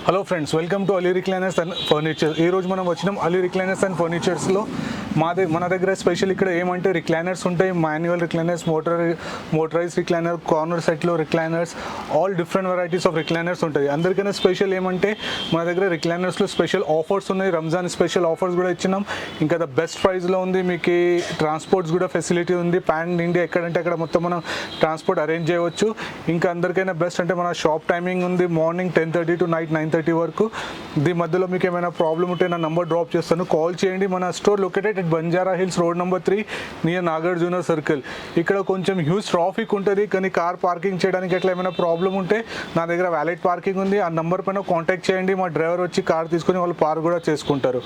Hello friends, welcome to Ali recliners and furniture. ఈరోజు మనం వచ్చినాం అలీ రిక్లైనర్స్ అండ్ ఫర్నిచర్స్లో. మన దగ్గర స్పెషల్ ఇక్కడ ఏమంటే రిక్లైనర్స్ ఉంటాయి, manual recliners, motorise recliner, corner సెట్లో recliners, all different varieties of recliners ఉంటాయి. అందరికైనా స్పెషల్ ఏమంటే మన దగ్గర రిక్లైనర్స్లో స్పెషల్ ఆఫర్స్ ఉన్నాయి. రంజాన్ స్పెషల్ ఆఫర్స్ కూడా ఇచ్చినాం. ఇంకా ద బెస్ట్ ప్రైస్లో ఉంది. మీకు ట్రాన్స్పోర్ట్స్ కూడా ఫెసిలిటీ ఉంది. పాన్ ఇండియా ఎక్కడంటే అక్కడ మొత్తం మనం ట్రాన్స్పోర్ట్ అరేంజ్ చేయవచ్చు. ఇంకా అందరికైనా బెస్ట్ అంటే మన షాప్ టైమింగ్ ఉంది మార్నింగ్ 10:30 to నైట్ 9:30 వరకు. దీని మధ్యలో మీకు ఏమైనా ప్రాబ్లం ఉంటే నా నంబర్ డ్రాప్ చేస్తాను, కాల్ చేయండి. మన store located at Banjara hills road number 3 near Nagarjuna circle. ఇక్కడ కొంచెం హ్యూజ్ ట్రాఫిక్ ఉంటుంది, కానీ కార్ పార్కింగ్ చేయడానికి ఎట్లా ఏమైనా ప్రాబ్లం ఉంటే నా దగ్గర వ్యాలిడ్ పార్కింగ్ ఉంది. ఆ నంబర్ పైన కాంటాక్ట్ చేయండి. మా డ్రైవర్ వచ్చి కార్ తీసుకొని వాళ్ళు పార్క్ కూడా చేసుకుంటారు.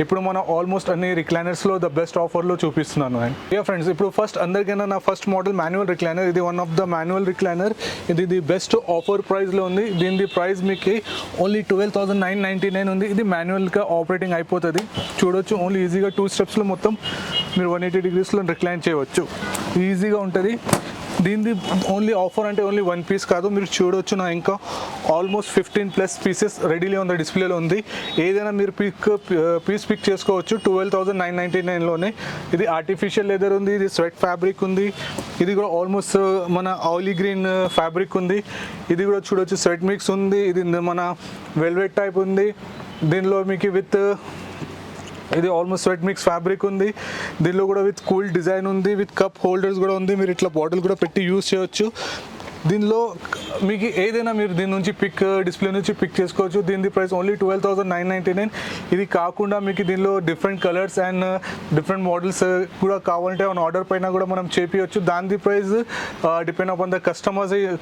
ఇప్పుడు మనం ఆల్మోస్ట్ అన్ని రిక్లైనర్స్లో ద బెస్ట్ ఆఫర్లో చూపిస్తున్నాను. ఫ్రెండ్స్, ఇప్పుడు ఫస్ట్ అందరికైనా నా ఫస్ట్ మోడల్ మాన్యువల్ రిక్లైనర్. ఇది one of the manual recliner. ఇది బెస్ట్ ఆఫర్ ప్రైస్లో ఉంది. దీని ప్రైస్ మీకు ఓన్లీ 12,999 ఉంది. ఇది మాన్యువల్గా ఆపరేటింగ్ అయిపోతుంది. చూడొచ్చు, ఓన్లీ ఈజీగా 2 స్టెప్స్లో మొత్తం మీరు 180 degreesలో రిక్లైన్ చేయవచ్చు. ఈజీగా ఉంటుంది. దీనిది ఓన్లీ ఆఫర్ అంటే ఓన్లీ 1 పీస్ కాదు, మీరు చూడవచ్చు. నా ఇంకా ఆల్మోస్ట్ 15+ పీసెస్ రెడీలో ఉంది, డిస్ప్లేలో ఉంది. ఏదైనా మీరు పీస్ పిక్ చేసుకోవచ్చు 12,999లోనే. ఇది ఆర్టిఫిషియల్ లెదర్ ఉంది, ఇది స్వెట్ ఫ్యాబ్రిక్ ఉంది. ఇది కూడా ఆల్మోస్ట్ మన ఆయిలీ గ్రీన్ ఫ్యాబ్రిక్ ఉంది. ఇది కూడా చూడవచ్చు, స్వెట్ మిక్స్ ఉంది. ఇది మన వెల్వెట్ టైప్ ఉంది. దీనిలో మీకు ఇది ఆల్మోస్ట్ స్వెట్ మిక్స్ ఫ్యాబ్రిక్ ఉంది. దీనిలో కూడా విత్ కూల్ డిజైన్ ఉంది, విత్ కప్ హోల్డర్స్ కూడా ఉంది. మీరు ఇట్లా బాటిల్ కూడా పెట్టి యూజ్ చేయొచ్చు. దీనిలో మీకు ఏదైనా మీరు దీని నుంచి డిస్ప్లే నుంచి పిక్ చేసుకోవచ్చు. దీని ప్రైస్ ఓన్లీ 12,999. ఇది కాకుండా మీకు దీనిలో different colours and different models కూడా కావాలంటే ఆర్డర్ పైన కూడా మనం చేపించవచ్చు. దాని price depend upon the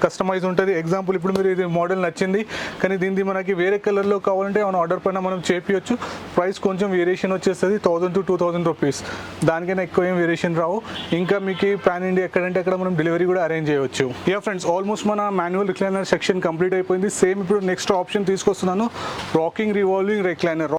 customise ఉంటుంది. ఎగ్జాంపుల్, ఇప్పుడు మీరు ఇది మోడల్ నచ్చింది, కానీ దీనిది మనకి వేరే కలర్లో కావాలంటే ఆర్డర్ పైన మనం చేపించవచ్చు. ప్రైస్ కొంచెం వేరియేషన్ వచ్చేస్తుంది, 1,000 to 2,000 రూపీస్. దానికైనా ఎక్కువ ఏం వేరియేషన్ రావు. ఇంకా మీకు పాన్ ఇండియా ఎక్కడంటే అక్కడ మనం డెలివరీ కూడా అరేంజ్ చేయవచ్చు. ఫ్రెండ్స్, ఆల్మోస్ట్ మన మాన్యువల్ రిక్లైనర్ సెక్షన్ కంప్లీట్ అయిపోయింది. సేమ్ ఇప్పుడు నెక్స్ట్ ఆప్షన్ తీసుకొస్తున్నాను, రాకింగ్ రివాల్వింగ్ రిక్లైనర్.